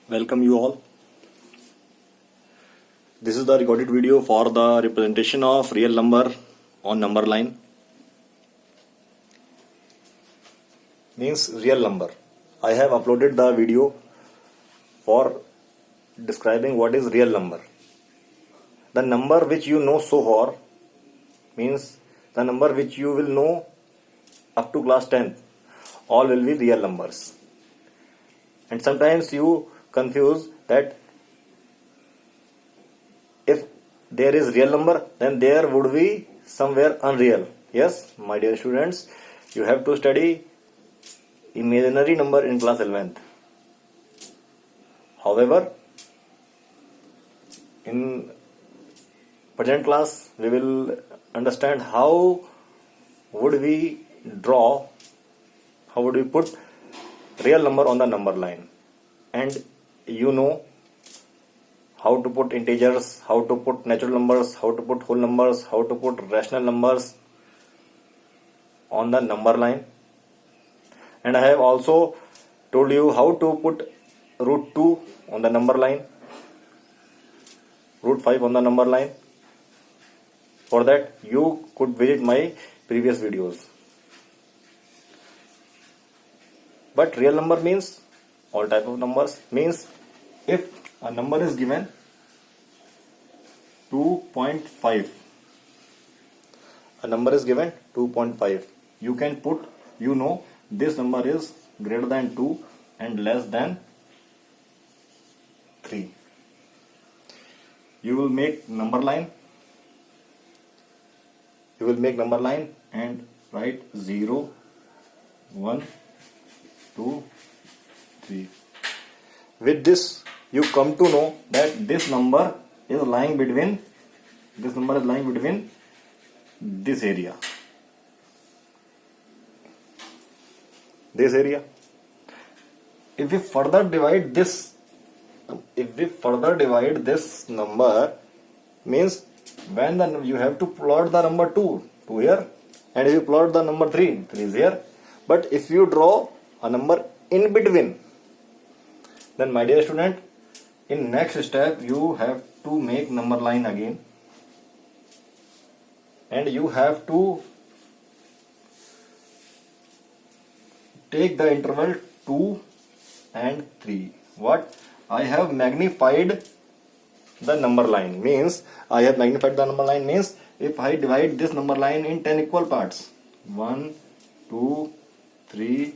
Welcome you all. This is the recorded video for the representation of real number on number line. Means real number. I have uploaded the video for describing what is real number. The number which you know so far means the number which you will know up to class 10th. All will be real numbers. And sometimes you confuse that if there is real number, then there would be somewhere unreal. Yes, my dear students, you have to study imaginary number in class 11th. However, in present class, we will understand how would we draw, how would we put real number on the number line. And you know how to put integers, how to put natural numbers, how to put whole numbers, how to put rational numbers on the number line. And I have also told you how to put root 2 on the number line, root 5 on the number line. For that, you could visit my previous videos. But real number means all type of numbers. Means if a number is given 2.5, a number is given 2.5, you can put, this number is greater than 2 and less than 3. You will make number line. You will make number line and write 0, 1, 2, 3. With this, you come to know that this number is lying between this area. This area. If we further divide this number, means when you have to plot the number 2 here, and if you plot the number 3 is here. But if you draw a number in between, then my dear student, in next step you have to make number line again, and you have to take the interval 2 and 3. What? I have magnified the number line. Means if I divide this number line in 10 equal parts, 1, 2, 3,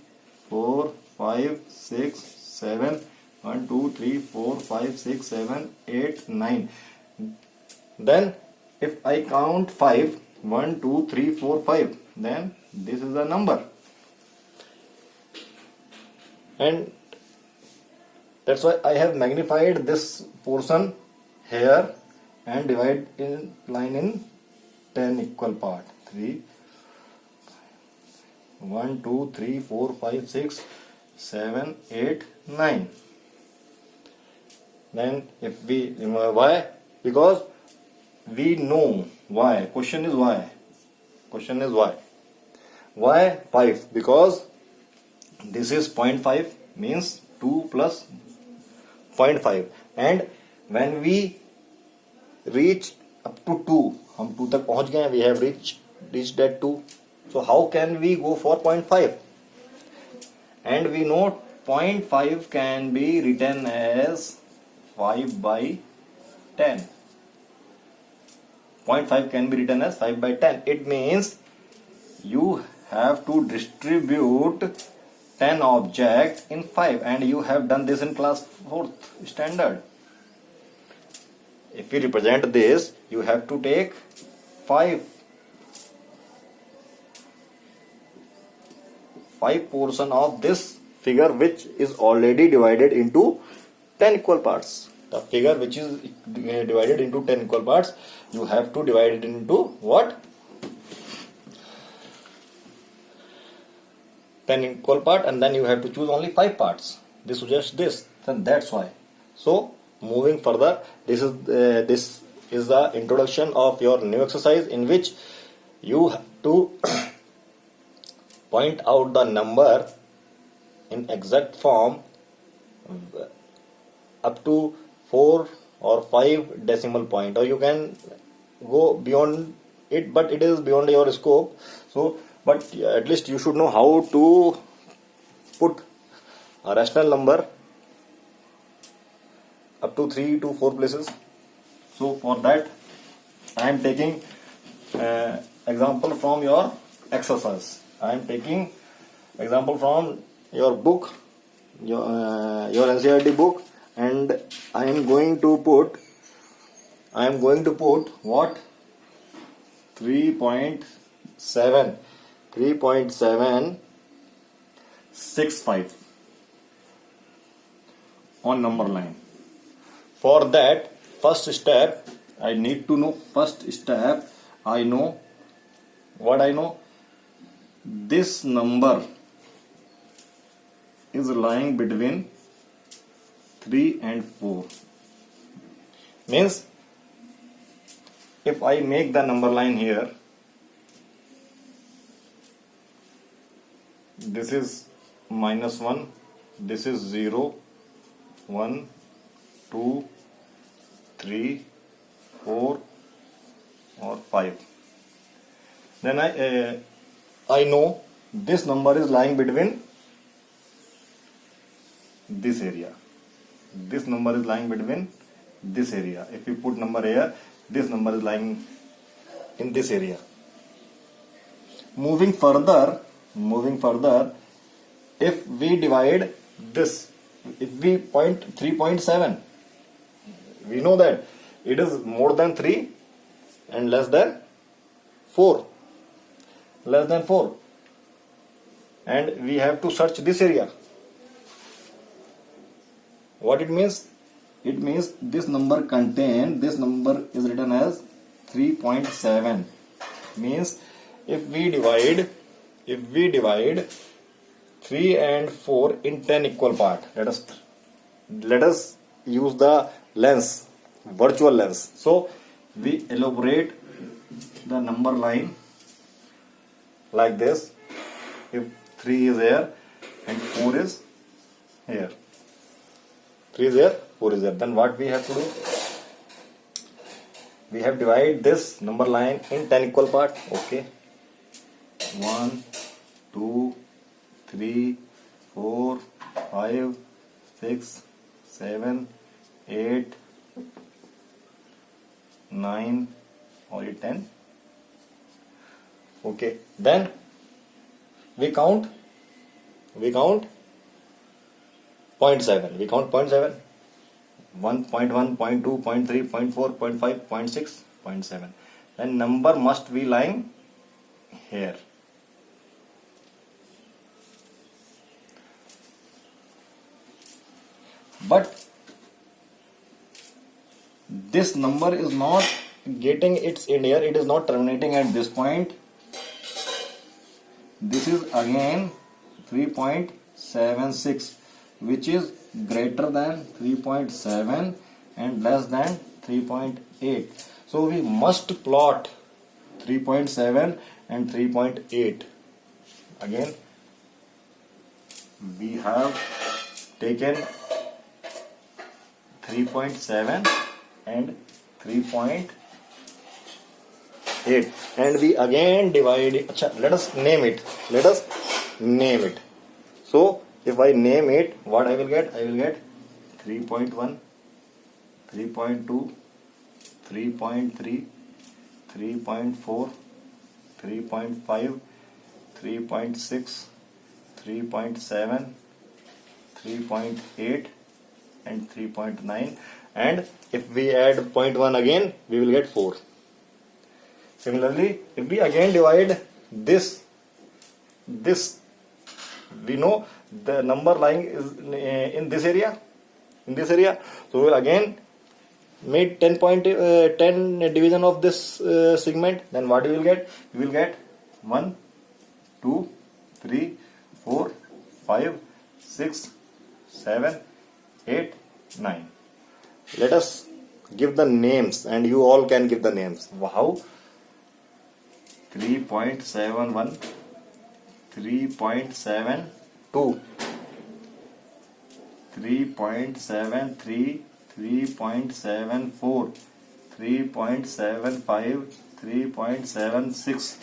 4, 5, 6, 7, 1, 2, 3, 4, 5, 6, 7, 8, 9. Then if I count 5, 1, 2, 3, 4, 5, then this is the number. And that's why I have magnified this portion here and divide in line in 10 equal part. 3, 1, 2, 3, 4, 5, 6, 7, 8, 9. Then if we remember why? Because we know why. Question is why. Why 5? Because this is 0.5, means 2 plus 0.5. And when we reach up to 2, हम 2 तक पहुंच गए, we have reached that 2. So how can we go for 0.5? And we know 0.5 can be written as 5 by 10. 0.5 can be written as 5 by 10. It means you have to distribute 10 objects in 5, and you have done this in class 4th standard. If we represent this, you have to take 5 portion of this figure which is already divided into 10 equal parts. The figure which is divided into 10 equal parts, you have to divide it into what? 10 equal part, and then you have to choose only 5 parts. This suggests this, then that's why. So moving further, this is the introduction of your new exercise, in which you have to point out the number in exact form up to 4 or 5 decimal point, or you can go beyond it, but it is beyond your scope. So but at least you should know how to put a rational number up to 3 to 4 places. So for that I am taking example from your exercise. I am taking example from your book, your NCERT book, and I am going to put what 3.765 on number line. For that, first step I need to know. I know what I know. This number is lying between 3 and 4. Means if I make the number line here, this is -1, this is 0, 1, 2, 3, 4 or 5. Then I know this number is lying between this area. This number is lying between this area. If you put number here, this number is lying in this area. Moving further, if we divide this, if we point 3.7, we know that it is more than 3 and less than 4. And we have to search this area. What it means? It means this number is written as 3.7. Means if we divide 3 and 4 in 10 equal part, let us use the lens, virtual lens. So we elaborate the number line like this. If 3 is here and 4 is here, 3 is here, 4 is here, then what we have to do? We have divided this number line in 10 equal part. Okay, 1, 2, 3, 4, 5, 6, 7, 8, 9 or 10. Okay, then we count 0.7. We count 0.7. 1.1, 0.2, 0.3, 0.4, 0.5, 0.6, 0.7. Then number must be lying here. But this number is not getting its end here. It is not terminating at this point. This is again 3.76, which is greater than 3.7 and less than 3.8. So we must plot 3.7 and 3.8. Again, we have taken 3.7 and 3.8 and we again divide it. Let us name it. So if I name it, what I will get? I will get 3.1, 3.2, 3.3, 3.4, 3.5, 3.6, 3.7, 3.8 and 3.9, and if we add 0.1 again, we will get 4. Similarly, if we again divide this, we know the number lying is in this area. So we will again make 10 division of this segment. Then what you will get? You will get 1, 2, 3, 4, 5, 6, 7, 8, 9. Let us give the names, and you all can give the names. How? 3.71, 3.72, 3.73, 3.74, 3.75, 3.76,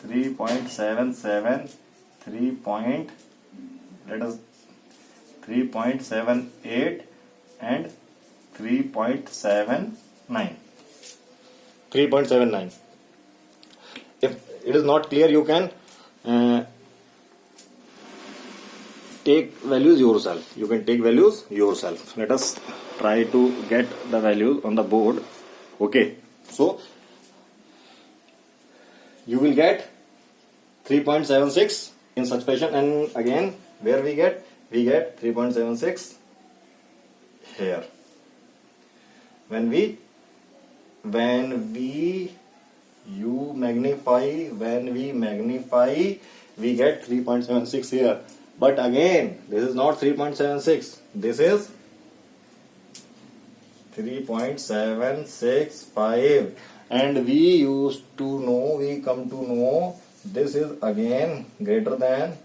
3.77, 3.78 and 3.79. 3.79. If it is not clear, you can take values yourself. You can take values yourself. Let us try to get the values on the board. Okay. So you will get 3.76 in such fashion, and again where we get 3.76 here. When we magnify, we get 3.76 here. But again, this is not 3.76. This is 3.765. And we come to know this is again greater than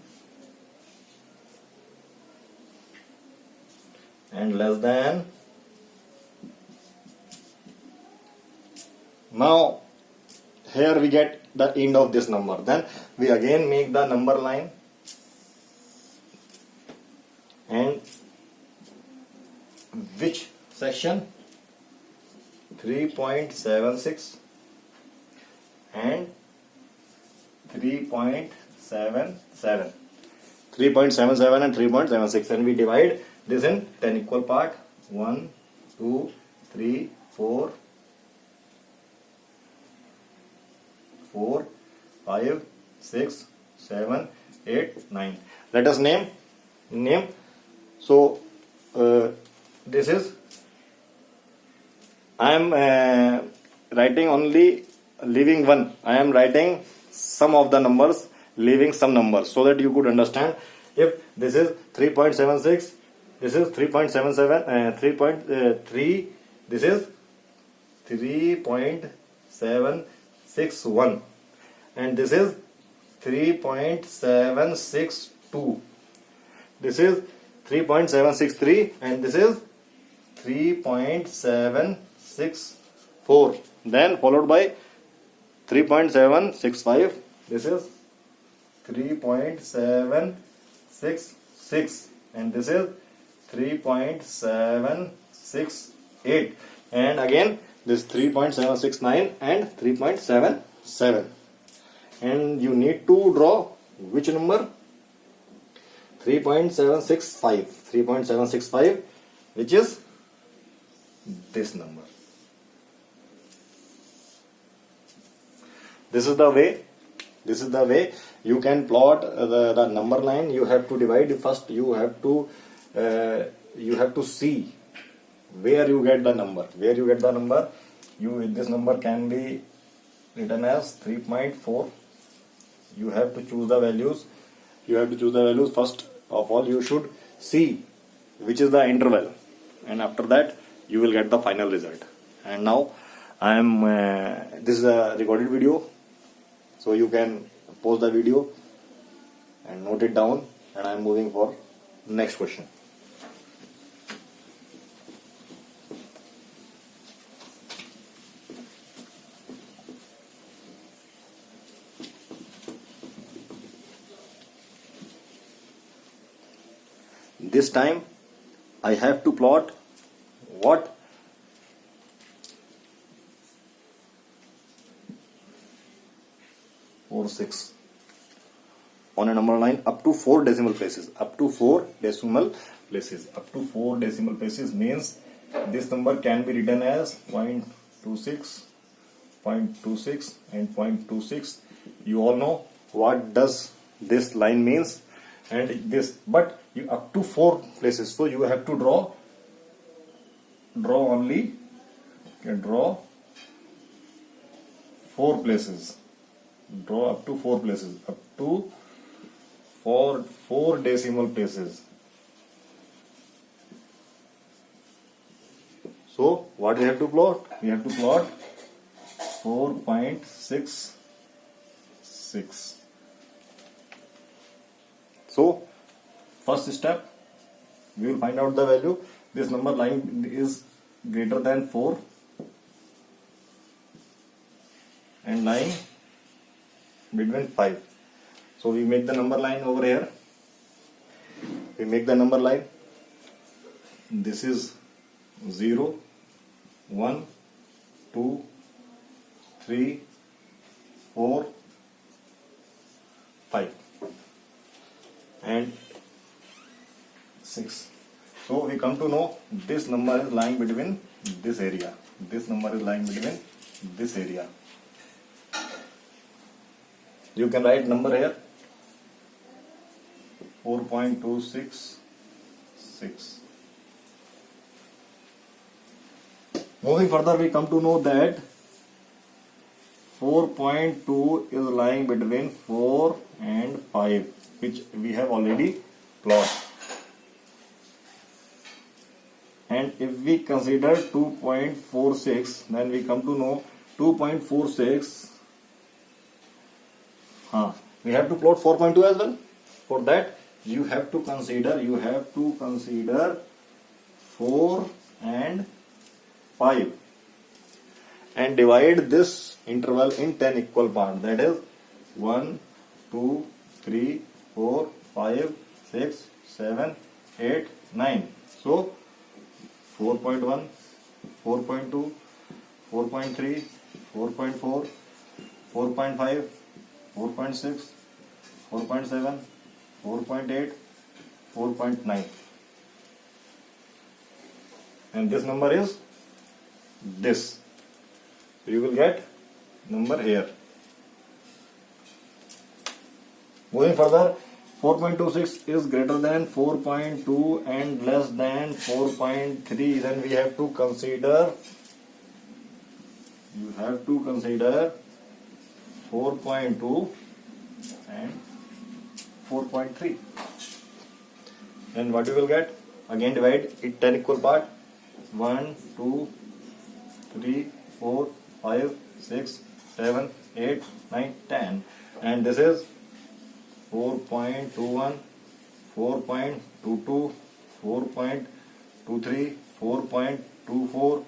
and less than. Now here we get the end of this number. Then we again make the number line, and which section? 3.76 and 3.77. 3.77 and 3.76, and we divide this in 10 equal part. 1, 2, 3, 4, 5, 6, 7, 8, 9. Let us name. So this is, I am writing only leaving one. I am writing some of the numbers, leaving some numbers, so that you could understand. If this is 3.76, this is 3.77, 3.3, this is 3.761, and this is 3.762. This is 3.763, and this is 3.764. Then followed by 3.765. This is 3.766, and this is 3.768, and again this 3.769 and 3.77. And you need to draw which number? 3.765, which is this number. This is the way you can plot the number line. You have to divide. First you have to see where you get the number. This number can be written as 3.4. You have to choose the values. First of all, you should see which is the interval, and after that you will get the final result. And now this is a recorded video, so you can pause the video and note it down, and I am moving for next question. This time I have to plot what? 6 on a number line up to 4 decimal places. Up to 4 decimal places means this number can be written as 0.26, 0.26 and 0.26. You all know what does this line means, and this, but you up to 4 places, so you have to draw only, draw 4 places. Draw up to 4 places, up to 4 decimal places. So what we have to plot? We have to plot 4.66. So first step, we will find out the value. This number lying is greater than 4 and lying between 5. So we make the number line over here. We make the number line. This is 0, 1, 2, 3, 4, 5 and 6. So we come to know this number is lying between this area. This number is lying between this area. You can write number here 4.266. Moving further, we come to know that 4.2 is lying between 4 and 5, which we have already plotted. And if we consider 2.46, then we come to know 2.46. We have to plot 4.2 as well. For that, you have to consider 4 and 5 and divide this interval in 10 equal parts. That is 1, 2, 3, 4, 5, 6, 7, 8, 9. So 4.1, 4.2, 4.3, 4.4, 4.5, 4.6, 4.7, 4.8, 4.9. And this number is this. So you will get number here. Moving further, 4.26 is greater than 4.2 and less than 4.3. Then we have to consider. You have to consider 4.2 and 4.3. And what you will get? Again divide it 10 equal part. 1, 2, 3, 4, 5, 6, 7, 8, 9, 10. And this is 4.21, 4.22, 4.23, 4.24,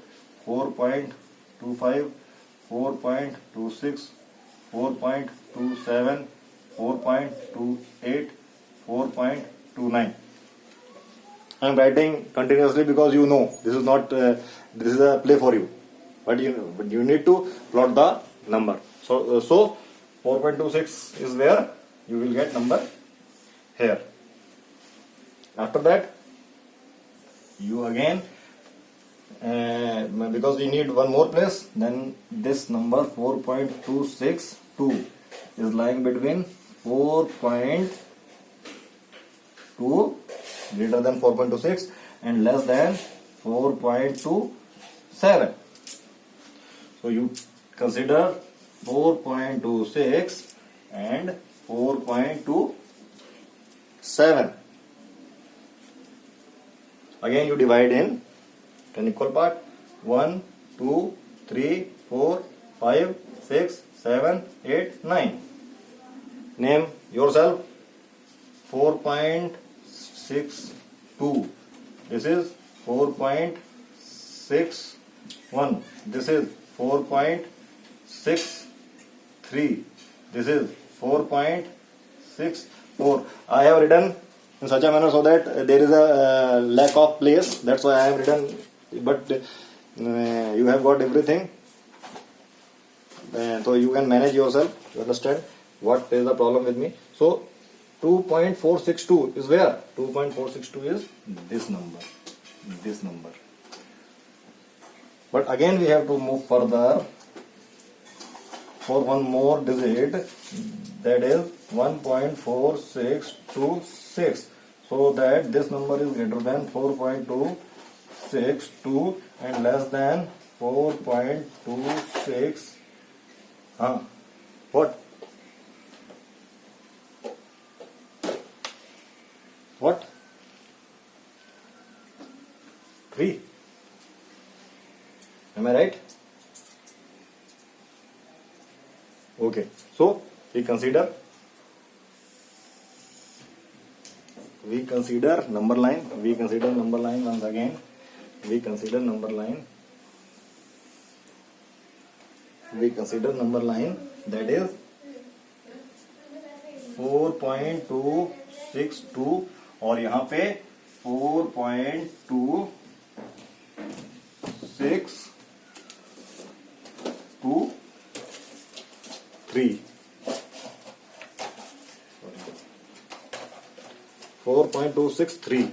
4.25, 4.26, 4.27, 4.28, 4.29. I am writing continuously because you know this is not this is a play for you, but you need to plot the number. So 4.26 is where you will get number here. After that, you again because we need one more place, then this number 4.262 is lying between 4.2 greater than 4.26 and less than 4.27. So you consider 4.26 and 4.27. Again you divide in 10 equal part. 1, 2, 3, 4, 5, 6, 7, 8, 9. Name yourself. 4.62. This is 4.61. This is 4.63. This is 4.64. I have written in such a manner so that there is a lack of place. That's why I have written. But you have got everything. So you can manage yourself. You understand what is the problem with me. So 2.462 is where? 2.462 is this number. This number. But again we have to move further for one more digit, that is 1.4626, so that this number is greater than 4.262 and less than 4.26. What? What? 3. Am I right? Okay. So we consider we consider number line once again. We consider number line that is 4.262 और यहाँ पे 4.2623 4.263.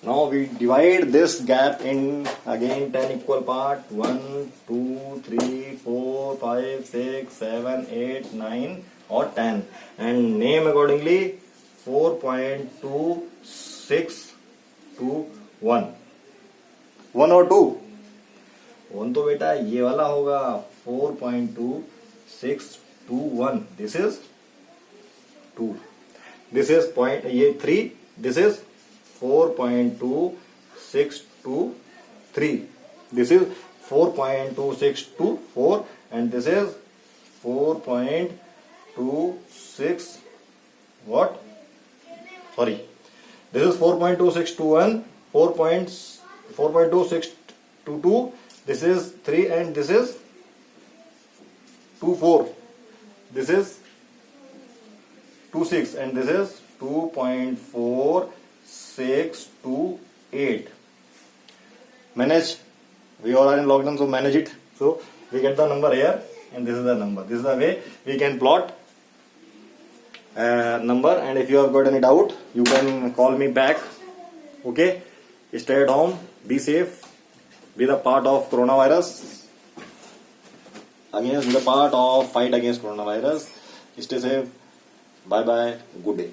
Now we divide this gap in again 10 equal part. 1, 2, 3, 4, 5, 6, 7, 8, 9 or 10 and name accordingly 4.2621. 1 or 2? 1 तो बेटा ये वाला होगा 4.2621. This is 2. This is point ये 3. This is 4.2623. This is 4.2624 and this is 4.26 what? Sorry. This is 4.2621, 4.2622. This is 3 and this is 24. This is 26 and this is 2.4628. Manage. We all are in lockdown, so manage it. So we get the number here and this is the number. This is the way we can plot number, and if you have got any doubt you can call me back. Okay, stay at home, be safe, be the part of coronavirus, against the part of fight against coronavirus. Stay safe. Bye bye, good day.